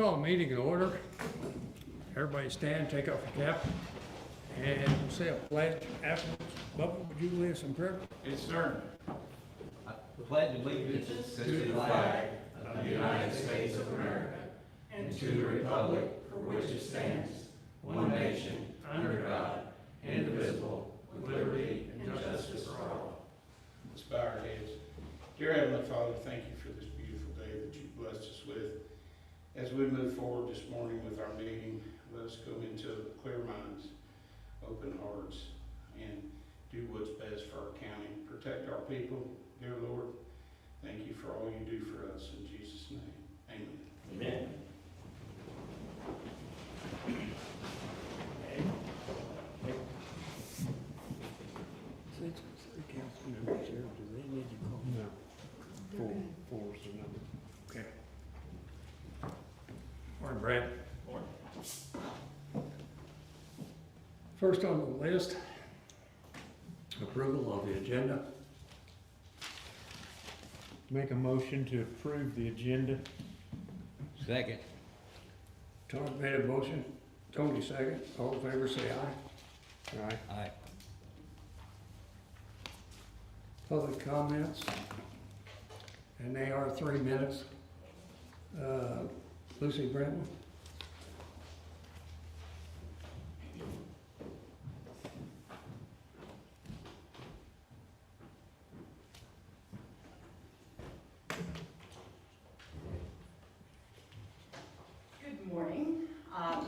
call the meeting in order. Everybody stand, take off your cap, and we'll say a pledge afterwards. Bubba, would you lead us in prayer? Yes, sir. I pledge allegiance to the flag of the United States of America and to the republic for which it stands, one nation, under God, indivisible, with liberty and justice for all. Let's bow our heads. Dear Heavenly Father, thank you for this beautiful day that you've blessed us with. As we move forward this morning with our meeting, let us go into clear minds, open hearts, and do what's best for our county. Protect our people, dear Lord. Thank you for all you do for us. In Jesus' name, amen. Amen. City council members here, do they need to call? No. Four, so no. Okay. Morning, Brad. Morning. First on the list, approval of the agenda. Make a motion to approve the agenda. Second. Todd made a motion, Tony second. All in favor, say aye. Aye. Aye. Public comments, and they are 3 minutes. Lucy Brenton. Good morning.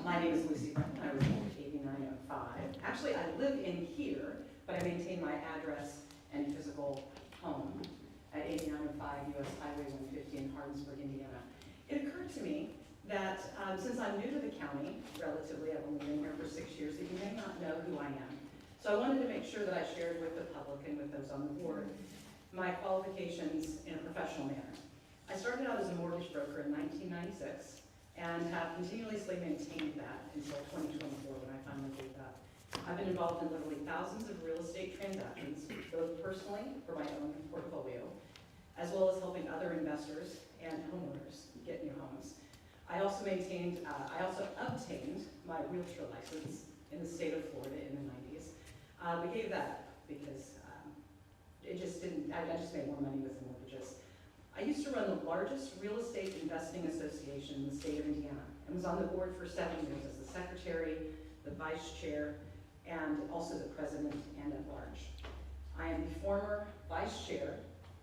My name is Lucy Brennan. I was born in 8905. Actually, I live in here, but I maintain my address and physical home at 8905 US Highway 150 in Hardinsburg, Indiana. It occurred to me that since I'm new to the county, relatively, I've only been here for 6 years, that you may not know who I am. So I wanted to make sure that I shared with the public and with those on the board my qualifications in a professional manner. I started out as a mortgage broker in 1996 and have continuously maintained that until 2024 when I finally gave that. I've been involved in literally thousands of real estate transactions, both personally for my own portfolio, as well as helping other investors and homeowners get new homes. I also obtained my realtor license in the state of Florida in the 90s. We gave that up because it just didn't, I just made more money with the mortgages. I used to run the largest real estate investing association in the state of Indiana and was on the board for 7 years as the secretary, the vice chair, and also the president and at large. I am the former vice chair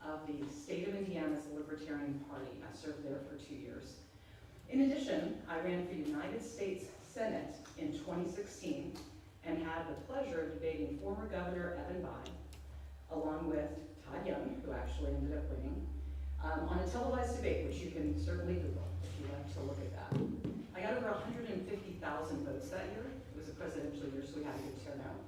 of the state of Indiana's Libertarian Party. I served there for 2 years. In addition, I ran for United States Senate in 2016 and had the pleasure of debating former Governor Evan Bayh, along with Todd Young, who actually ended up winning, on a televised debate, which you can certainly Google if you'd like to look at that. I got over 150,000 votes that year. It was a presidential year, so we had a good turnout.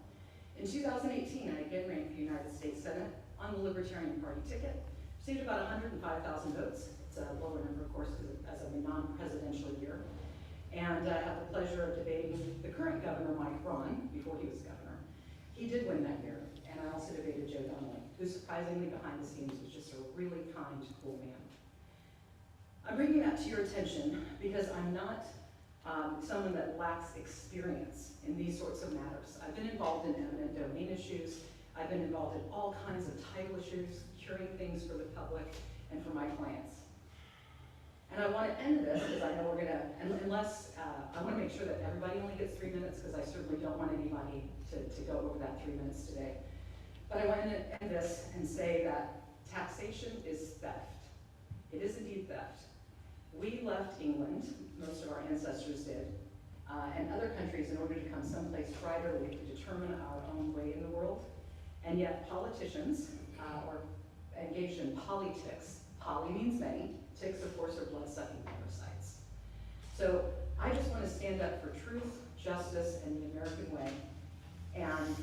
In 2018, I again ran for United States Senate on the Libertarian Party ticket, received about 105,000 votes. It's a lower number, of course, because as of a non-presidential year. And I had the pleasure of debating the current governor, Mike Braun, before he was governor. He did win that year, and I also debated Joe Donnelly, who surprisingly behind the scenes was just a really kind, cool man. I'm bringing that to your attention because I'm not someone that lacks experience in these sorts of matters. I've been involved in eminent domain issues. I've been involved in all kinds of title issues, curing things for the public and for my clients. And I want to end this because I know we're going to, unless, I want to make sure that everybody only gets 3 minutes because I certainly don't want anybody to go over that 3 minutes today. But I want to end this and say that taxation is theft. It is indeed theft. We left England, most of our ancestors did, and other countries in order to come someplace brighter where we could determine our own way in the world. And yet politicians are engaged in politics. Poly means many. Ticks, of course, are blood-sucking parasites. So I just want to stand up for truth, justice, and the American way, and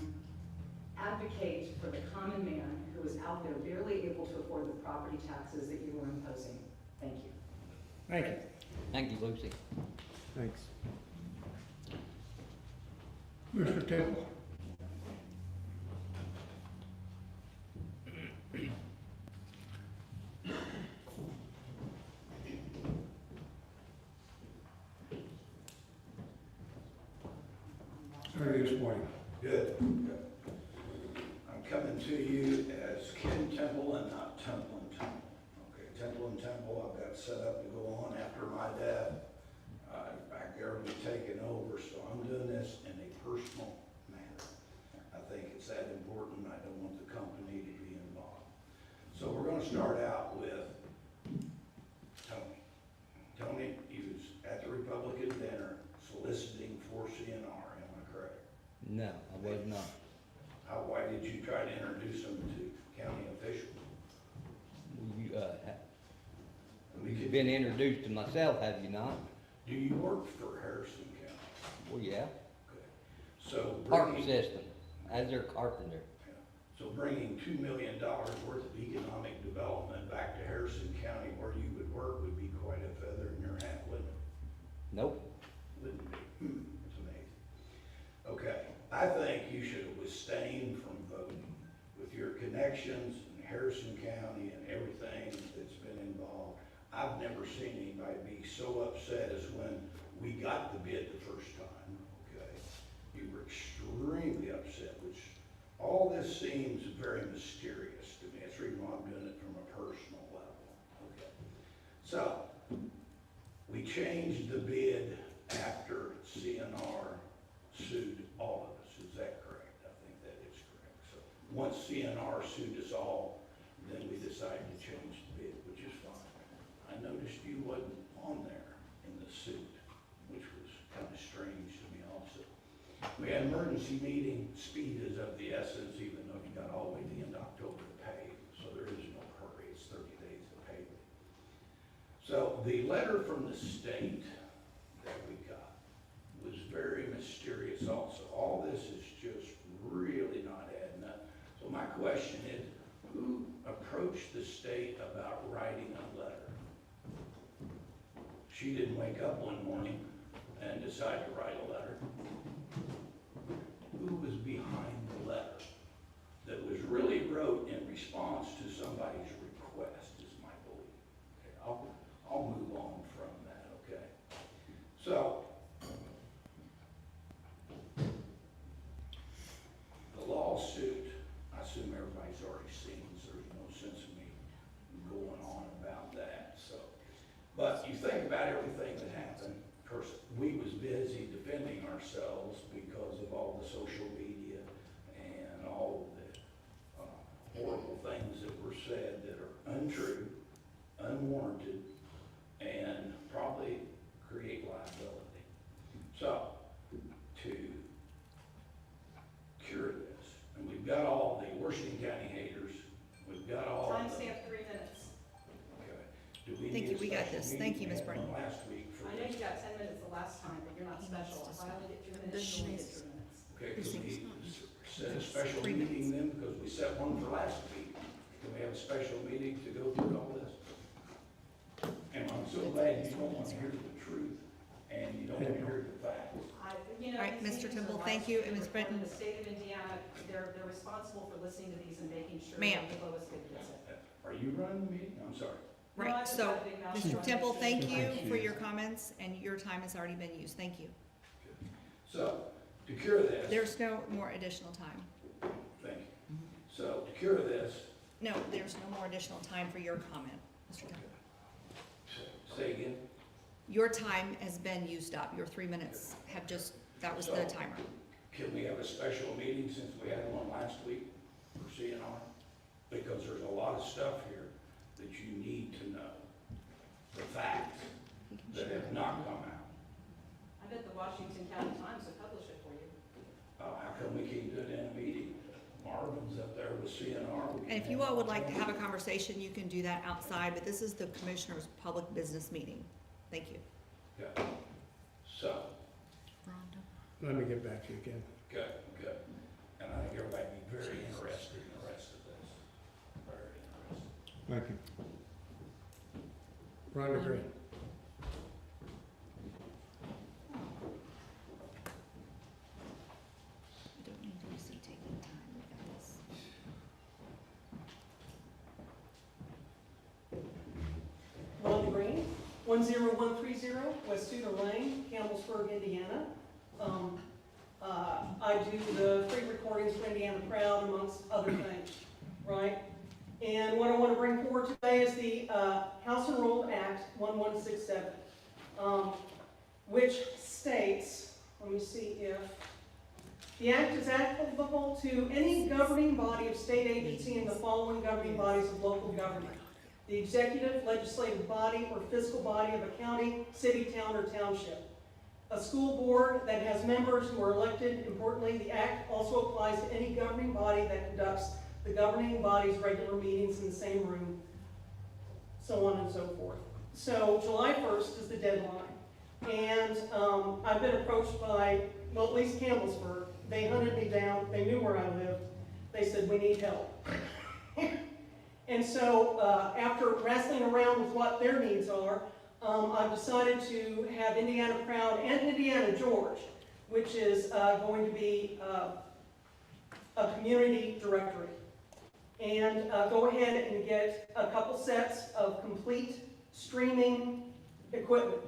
advocate for the common man who is out there barely able to afford the property taxes that you were imposing. Thank you. Thank you. Thank you, Lucy. Thanks. Mr. Temple. How are you this morning? Good. I'm coming to you as Ken Temple and not Temple and Temple. Okay, Temple and Temple, I've got set up to go on after my death. I've already taken over, so I'm doing this in a personal manner. I think it's that important. I don't want the company to be involved. So we're gonna start out with Tony. Tony, he was at the Republican dinner soliciting for CNR, am I correct? No, I was not. Why did you try to introduce them to county officials? We You've could- been introduced to myself, have you not? Do you work for Harrison County? Well, yeah. Okay. So Park bringing, system, as their carpenter. so bringing $2 million worth of economic development back to Harrison County where you would work would be quite a feather in your hat, wouldn't it? Nope. Wouldn't it be? It's amazing. Okay, I think you should have abstained from voting with your connections in Harrison County and everything that's been involved. I've never seen anybody be so upset as when we got the bid the first time, okay? You were extremely upset, which all this seems very mysterious to me. That's the reason why I'm doing it from a personal level, okay? So, we changed the bid after CNR sued all of us, is that correct? I think that is correct. So, once CNR sued us all, then we decided to change the bid, which is fine. I noticed you wasn't on there in the suit, which was kind of strange to me also. We had an emergency meeting, speed is of the essence, even though you got all the way to the end of October to pay, so there is no hurry, it's 30 days to pay. So the letter from the state that we got was very mysterious also. All this is just really not adding up. So my question is, who approached the state about writing a letter? She didn't wake up one morning and decide to write a letter. Who was behind the letter that was really wrote in response to somebody's request is my belief. Okay, I'll move on from that, okay? So, the lawsuit, I assume everybody's already seen, so there's no sense in me going on about that, so. But you think about everything that happened. Of course, we was busy defending ourselves because of all the social media and all the horrible things that were said that are untrue, unwarranted, and probably create liability. So, to cure this, and we've got all the Washington County haters, we've got all the. Timestamp 3 minutes. Okay. Do we Thank need you, a we got special this. meeting? Thank you, We Ms. had one Britton. Last week for I know this. you got 10 minutes the last time, but you're not special. If I only get 2 minutes, you only get 2 minutes. Okay, This can thing's we not- set a special 3 meeting then, because we set one for last week? Can we have a special meeting to go through all this? And I'm so glad you don't want to hear the truth, and you don't want to hear the facts. You know, All right, these Mr. meetings Temple, are thank live you, streamed, and Ms. recorded. Britton. The state of Indiana, they're responsible for listening to these and making sure Ma'am. that the lowest bid gets it. Are you running the meeting? I'm sorry. No, I Right, just so, got a big mouth, so I Mr. make Temple, sure thank that- you for your comments, and your time has already been used. Thank you. So, to cure this, There's no more additional time. thank you. So, to cure this, No, there's no more additional time for your comment, Mr. Temple. say again, Your time has been used up. Your 3 minutes have just, that was the timer. can we have a special meeting since we had one last week for CNR? Because there's a lot of stuff here that you need to know, the facts You can that share. have not come out. I bet the Washington County Times will publish it for you. How come we can't do it in a meeting? Marvin's up there with CNR. We can And if you have all would like to one. have a conversation, you can do that outside, but this is the Commissioner's Public Business Meeting. Thank you. Okay. So, Let me get back to you, Ken. good, good. And I think everybody be very interested in the rest of this. Very interested. Thank you. Rhonda Green. You don't need to receive taking time. We got this. Rhonda Green, 10130 West Tudor Lane, Campbellsburg, Indiana. do the free recordings for Indiana Proud, amongst other things, right? And what I want to bring forward today is the House Enrolled Act 1167, which states, let me see if, the act is applicable to any governing body of state agency and the following governing bodies of local government: the executive, legislative body, or fiscal body of a county, city, town, or township. A school board that has members who are elected. Importantly, the act also applies to any governing body that conducts the governing body's regular meetings in the same room, so on and so forth. So July 1st is the deadline. And I've been approached by, well, at least Campbellsburg. They hunted me down. They knew where I lived. They said, we need help. And so after wrestling around with what their needs are, I've decided to have Indiana Proud and Indiana George, which is going to be a community directory. And go ahead and get a couple sets of complete streaming equipment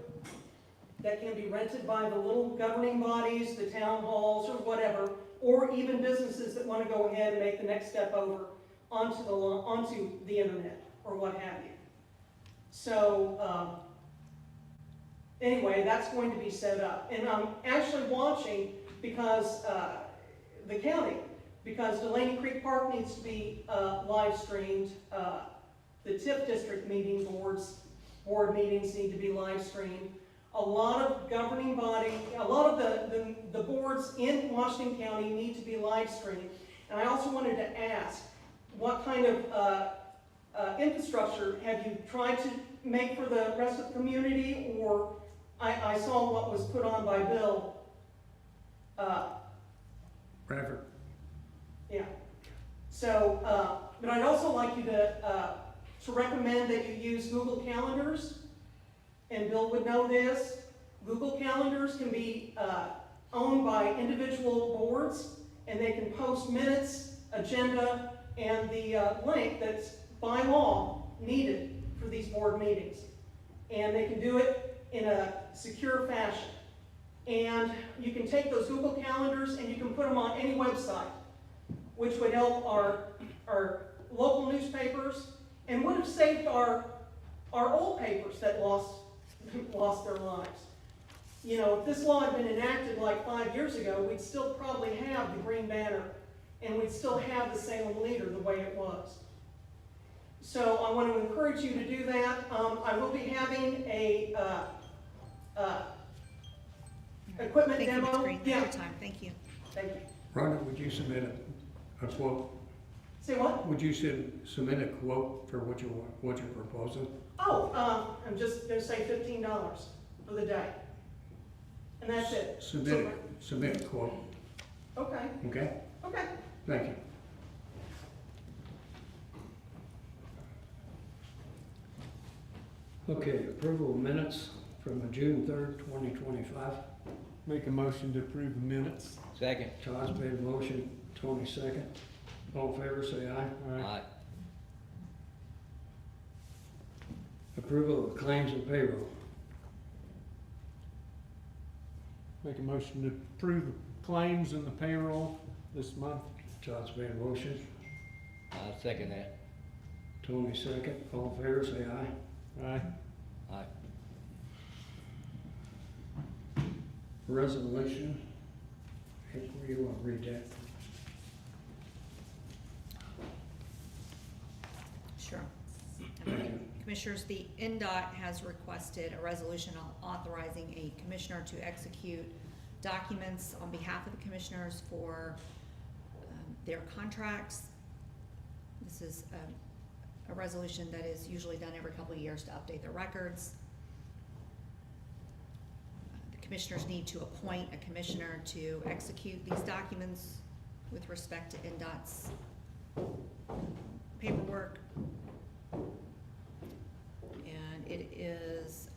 that can be rented by the little governing bodies, the town halls, or whatever, or even businesses that want to go ahead and make the next step over onto the internet, or what have you. So anyway, that's going to be set up. And I'm actually watching because the county, because Delaney Creek Park needs to be live streamed. The TIP district board meetings need to be live streamed. A lot of governing body, a lot of the boards in Washington County need to be live streamed. And I also wanted to ask, what kind of infrastructure have you tried to make for the rest of the community? Or I saw what was put on by Bill. Bradford. Yeah. So, but I'd also like you to recommend that you use Google Calendars. And Bill would know this. Google Calendars can be owned by individual boards, and they can post minutes, agenda, and the link that's by law needed for these board meetings. And they can do it in a secure fashion. And you can take those Google Calendars and you can put them on any website, which would help our local newspapers and would have saved our old papers that lost their lives. You know, if this law had been enacted like 5 years ago, we'd still probably have the Green Banner, and we'd still have the Salem Leader the way it was. So I want to encourage you to do that. I will be having a equipment Thank you, demo. Ms. Green, for your time, thank you. Thank you. Rhonda, would you submit a quote? Say what? Would you submit a quote for what you're proposing? Oh, I'm just going to say $15 for the day. And that's it. Submit a quote, Okay, okay? okay. Thank you. Okay, approval of minutes from June 3rd, 2025. Make a motion to approve the minutes. Second. Todd's made a motion, Tony second. All in favor, say aye. Aye. Approval of claims and payroll. Make a motion to approve the claims and the payroll this month. Todd's made a motion, I'll second that. Tony second. All in favor, say aye. Aye. Aye. Resolution. Hey, you want to read that? Sure. Thank you. Commissioners, the NDOT has requested a resolution authorizing a commissioner to execute documents on behalf of the commissioners for their contracts. This is a resolution that is usually done every couple of years to update their records. The commissioners need to appoint a commissioner to execute these documents with respect to NDOT's paperwork. And it is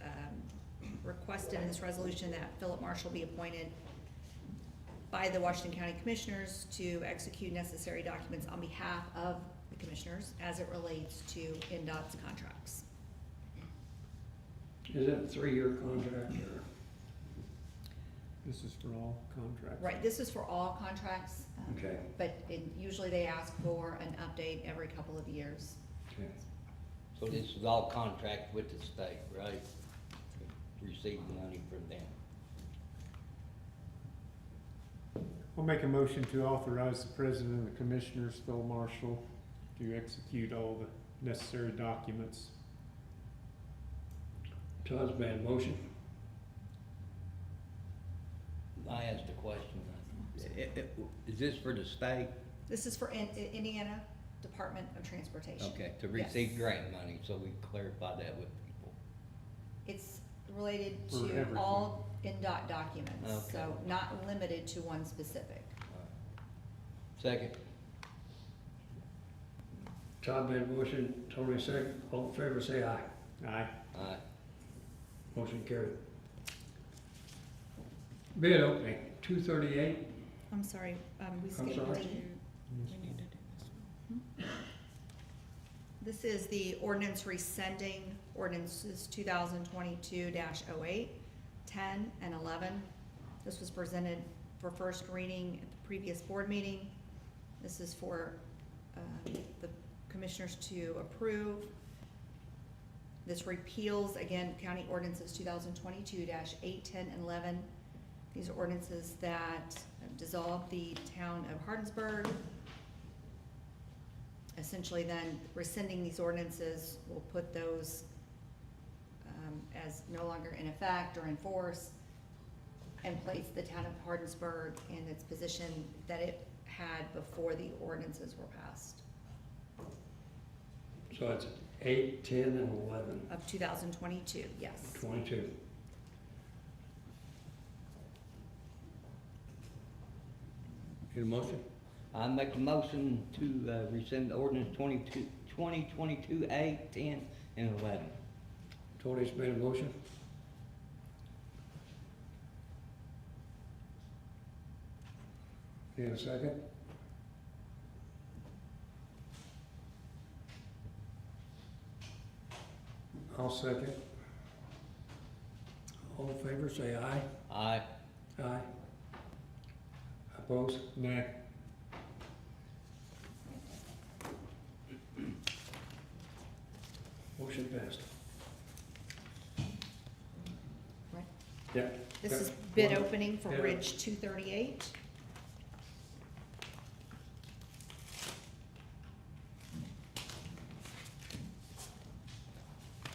requested in this resolution that Philip Marshall be appointed by the Washington County Commissioners to execute necessary documents on behalf of the commissioners as it relates to NDOT's contracts. Is that a 3-year contract or? This is for all contracts. Right, this is for all contracts, Okay, but usually they ask for an update every couple of years. okay. So this is all contract with the state, right? Receive money from them. I'll make a motion to authorize the president and the commissioners, Phil Marshall, to execute all the necessary documents. Todd's made a motion. I asked a question. Is this for the state? This is for Indiana Department of Transportation. Okay, to Yes. receive grant money, so we clarify that with people. It's related For to everything. all NDOT documents, Okay. so not limited to one specific. Second. Todd made a motion, Tony second. All in favor, say aye. Aye. Aye. Motion carried. Bid opening, 238. I'm sorry, we skipped sorry? This is the ordinance rescinding ordinances 2022-08, 10, and 11. This was presented for first reading at the previous board meeting. This is for the commissioners to approve. This repeals, again, county ordinances 2022-8, 10, and 11. These are ordinances that dissolve the town of Hardinsburg. Essentially then rescinding these ordinances will put those as no longer in effect or in force, and place the town of Hardinsburg in its position that it had before the ordinances were passed So it's 8, 10, and 11, of 2022, yes. 22. Need a motion? I make a motion to rescind ordinance 2022, 8, 10, and 11. Tony's made a motion. Need a second? I'll second. All in favor, say aye. Aye. Aye. Opposed? Nay. Motion passed. Right. Yeah. This Okay. is bid One- opening for yeah. Bridge 238.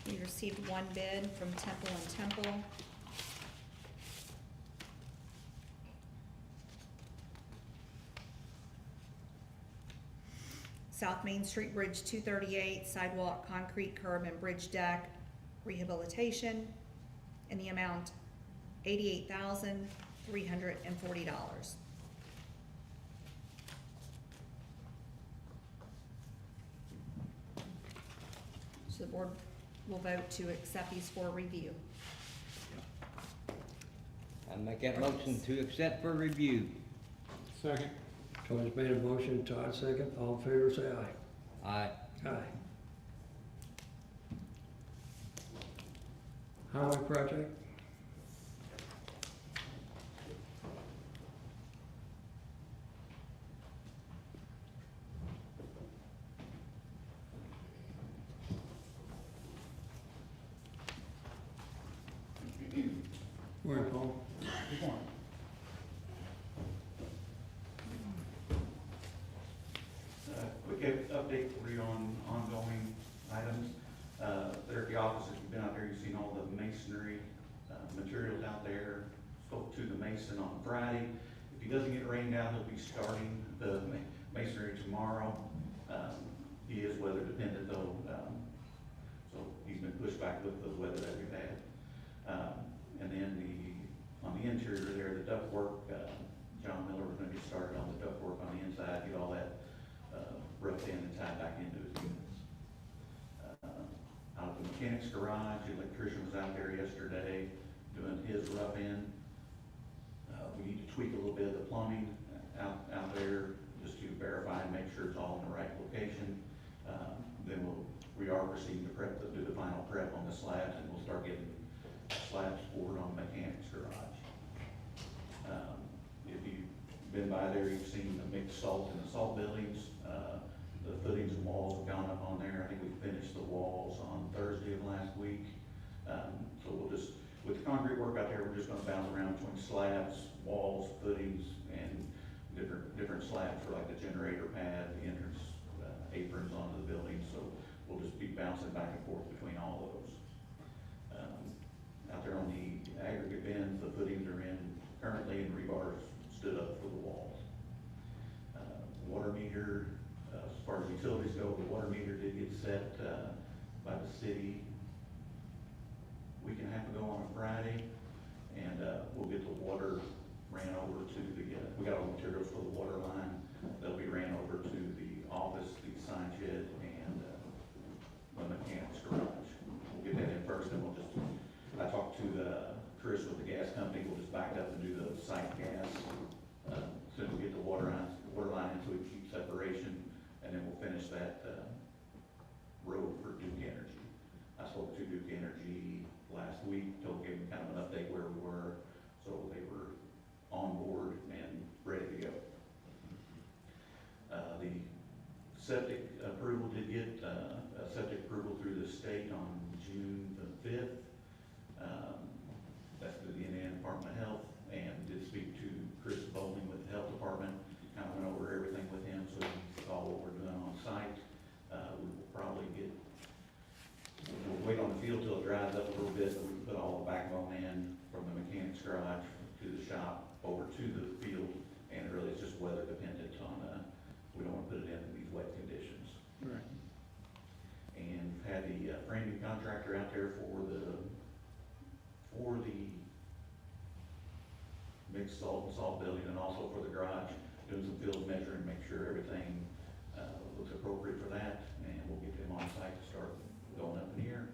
We received one bid from Temple and Temple. South Main Street Bridge 238, sidewalk, concrete curb, and bridge deck rehabilitation in the amount $88,340. So the board will vote to accept these for review. I make that motion to accept for review. Second. Tony's made a motion, Todd second. All in favor, say aye. Aye. Aye. Highway project? Morning, Paul. Good morning. Quick update for you on ongoing items. There at the office, if you've been out there, you've seen all the masonry materials out there. Spoke to the mason on Friday. If he doesn't get rained out, he'll be starting the masonry tomorrow. He is weather dependent though, so he's been pushed back with the weather that we've had. And then on the interior there, the ductwork, John Miller was gonna get started on the ductwork on the inside, get all that roughed in and tied back into his units. Out of the mechanic's garage, the electrician was out there yesterday doing his rough in. We need to tweak a little bit of the plumbing out there just to verify and make sure it's all in the right location. Then we are proceeding to do the final prep on the slabs, and we'll start getting slabs poured on the mechanic's garage. If you've been by there, you've seen the mixed salt and the salt buildings. The footings and walls have gone up on there. I think we finished the walls on Thursday of last week. So we'll just, with the concrete work out there, we're just gonna bounce around between slabs, walls, footings, and different slabs for like the generator pad, the entrance aprons onto the building. So we'll just be bouncing back and forth between all of those. Out there on the aggregate bins, the footings are in currently, and rebar's stood up for the walls. Water meter, as far as utilities go, the water meter did get set by the city a week and a half ago on a Friday, and we'll get the water ran over to the, we got all the materials for the water line. They'll be ran over to the office, the sign shed, and the mechanics garage. We'll get that in first, and we'll just, I talked to Chris with the gas company, we'll just back up and do the site gas. As soon as we get the water line into a keep separation, and then we'll finish that road for Duke Energy. I spoke to Duke Energy last week, gave them kind of an update where we were, so they were on board and ready to go. The septic approval did get a septic approval through the state on June the 5th. That's through the Indiana Department of Health, and did speak to Chris Bowling with the Health Department, kind of went over everything with him, so he saw what we're doing on site. We will probably we'll wait on the field till it dries up a little bit, but we can put all the backbone in from the mechanics garage to the shop over to the field, and really it's just weather dependent on, we don't want to put it in these wet conditions. Right. And had the framing contractor out there for the mixed salt and salt building, and also for the garage, doing some field measuring, make sure everything looks appropriate for that, and we'll get them on site to start going up in the air.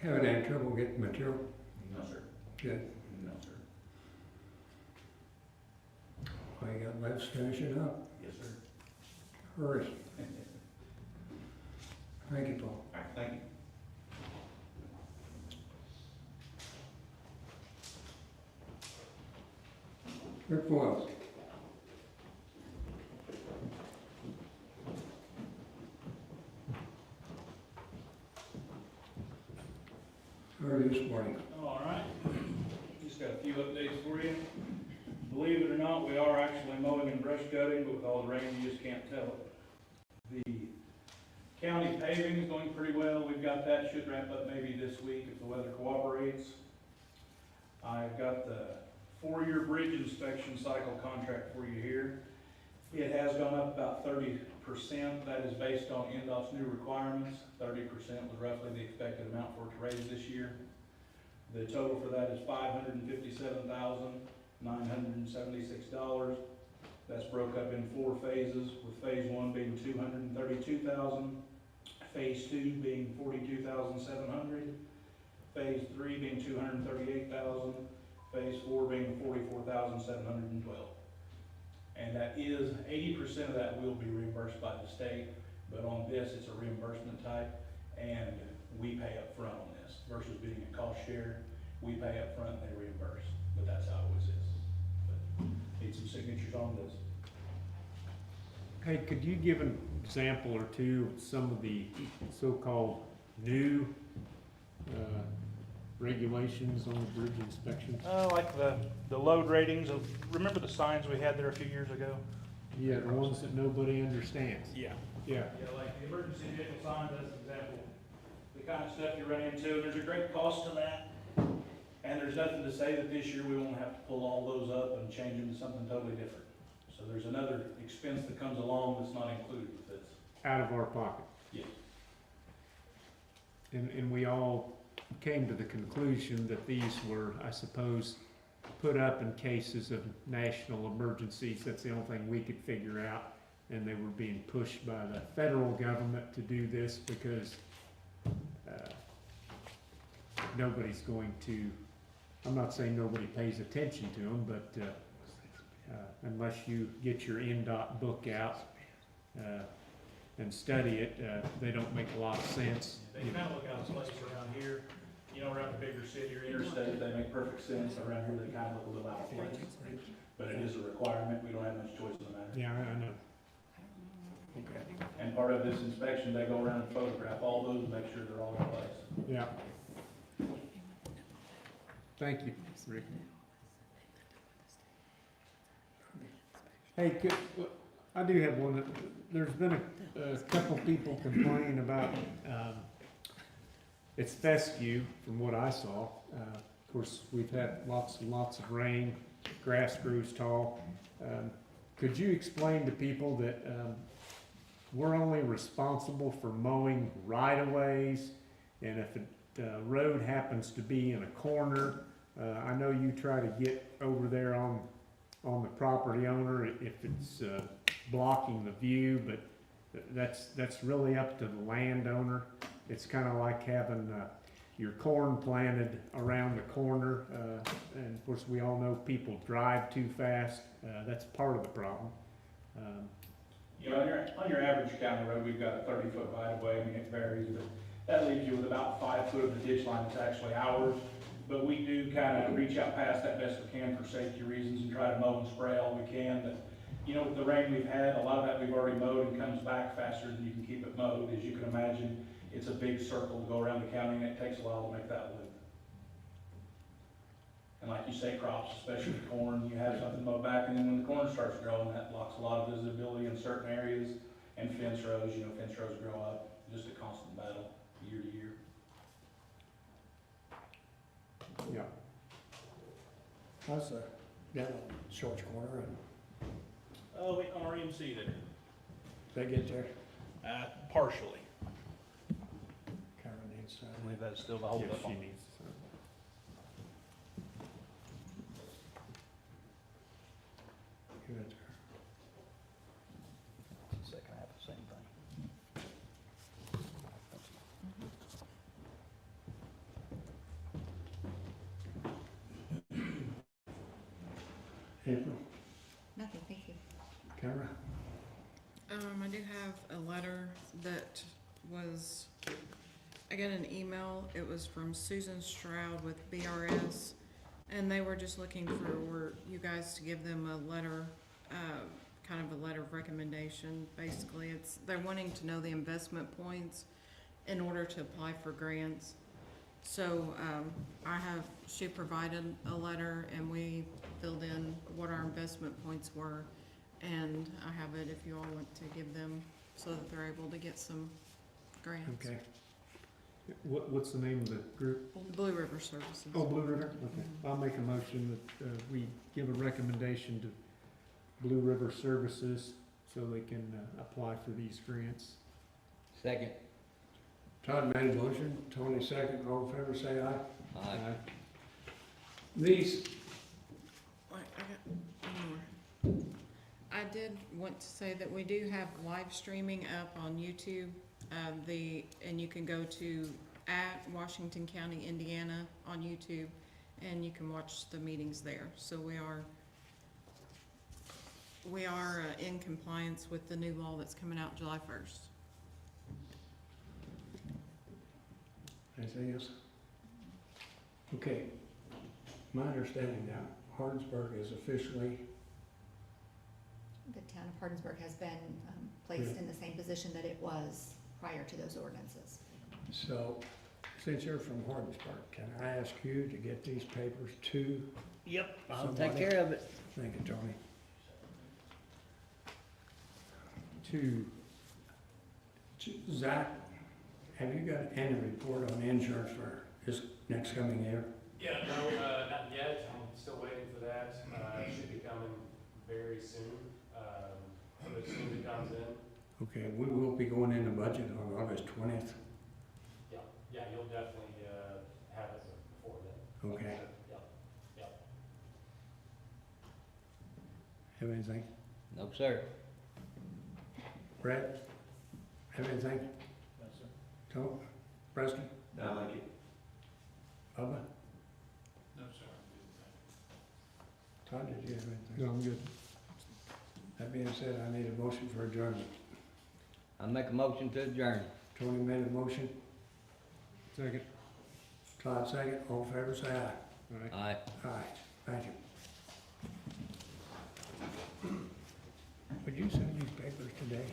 Haven't had trouble getting material? No, sir. Good. No, sir. All you got left, finish it up. Yes, sir. Hurry. Thank you, Paul. All right, thank you. Rick Boyle. How are you this morning? All right, just got a few updates for you. Believe it or not, we are actually mowing and brush cutting, but with all the rain, you just can't tell it. The county paving is going pretty well. We've got that, should wrap up maybe this week if the weather cooperates. I've got the 4-year bridge inspection cycle contract for you here. It has gone up about 30%. That is based on NDOT's new requirements. 30% was roughly the expected amount for it to raise this year. The total for that is $557,976. That's broke up in 4 phases, with phase 1 being $232,000, phase 2 being $42,700, phase 3 being $238,000, phase 4 being $44,712. And that is, 80% of that will be reimbursed by the state, but on this, it's a reimbursement type, and we pay up front on this, versus being a cost share. We pay up front and they reimburse, but that's how it always is. But need some signatures on this. Hey, could you give an example or two of some of the so-called new regulations on the bridge inspections? Like the load ratings, remember the signs we had there a few years ago? Yeah, the ones that nobody understands. Yeah. Yeah. Yeah, like the emergency vehicle signs, that's an example. The kind of stuff you run into, and there's a great cost to that. And there's nothing to say that this year we won't have to pull all those up and change them to something totally different. So there's another expense that comes along that's not included with this. Out of our pocket. Yes. And we all came to the conclusion that these were, I suppose, put up in cases of national emergencies. That's the only thing we could figure out. And they were being pushed by the federal government to do this because nobody's going to, I'm not saying nobody pays attention to them, but unless you get your NDOT book out and study it, they don't make a lot of sense. They kind of look out of place around here. You know, around the bigger city or interstate, they make perfect sense. Around here, they kind of look a little out of place. But it is a requirement. We don't have much choice in the matter. Yeah, I know. Okay. And part of this inspection, they go around and photograph all those and make sure they're all in place. Yeah. Thank you, Rick. Hey, I do have one. There's been a couple people complaining about, it's fescue from what I saw. Of course, we've had lots and lots of rain, grass grows tall. Could you explain to people that, we're only responsible for mowing right-of-ways, and if a road happens to be in a corner, I know you try to get over there on the property owner if it's blocking the view, but that's really up to the landowner. It's kind of like having your corn planted around the corner, and of course we all know people drive too fast. That's part of the problem. You know, on your average county road, we've got a 30-foot right-of-way. I mean, it varies, but that leaves you with about 5 foot of the ditch line that's actually ours. But we do kind of reach out past that best we can for safety reasons and try to mow and spray all we can. But, you know, with the rain we've had, a lot of that we've already mowed and comes back faster than you can keep it mowed. As you can imagine, it's a big circle to go around the county, and it takes a while to make that loop. And like you say, crops, especially corn, you have something mowed back, and then when the corn starts growing, that blocks a lot of visibility in certain areas. And fence rows, you know, fence rows grow up, just a constant battle year to year. Yeah. How's the, down on Shorts Corner, and Oh, wait, on RMC there. they get there? Partially. Karen needs to. I believe that's still the whole Yeah, up she on. needs to. Good. Second half, the same thing. April, Nothing, thank you. Kara? I do have a letter that was, I got an email, it was from Susan Stroud with BRS, and they were just looking for you guys to give them a letter, kind of a letter of recommendation, basically. They're wanting to know the investment points in order to apply for grants. So, she provided a letter and we filled in what our investment points were. And I have it if you all want to give them so that they're able to get some grants. Okay. What's the name of the group? Blue River Services. Oh, Blue River? Okay. I'll make a motion that we give a recommendation to Blue River Services so they can apply for these grants. Second. Todd made a motion, Tony second, all in favor say aye. Aye. These, Wait, I got one more. I did want to say that we do have live streaming up on YouTube. And you can go to @Washington County, Indiana on YouTube, and you can watch the meetings there. So we are in compliance with the new law that's coming out July 1st. anything else? Okay, my understanding now, Hardsburg is officially, The town of Hardensburg has been placed Yeah. in the same position that it was prior to those ordinances. so, since you're from Hardsburg, can I ask you to get these papers to, Yep, I'll Somebody- take care of it. thank you, Tony, to Zach, have you got any report on insurance for this next coming year? Yeah, no, not yet. I'm still waiting for that. It should be coming very soon. But as soon as it comes in, Okay, we will be going into budget on August 20th, yeah, you'll definitely have it before then. okay? Yeah. Have anything? No, sir. Brett, have anything? No, sir. Tom, Preston, I like it. Bubba, No, sir. Todd, did you have anything? No, I'm good. That being said, I need a motion for adjournment. I'll make a motion to adjourn. Tony made a motion, Second. Todd second, all in favor, say aye. All right. Aye. Aye, thank you. Would you send these papers today?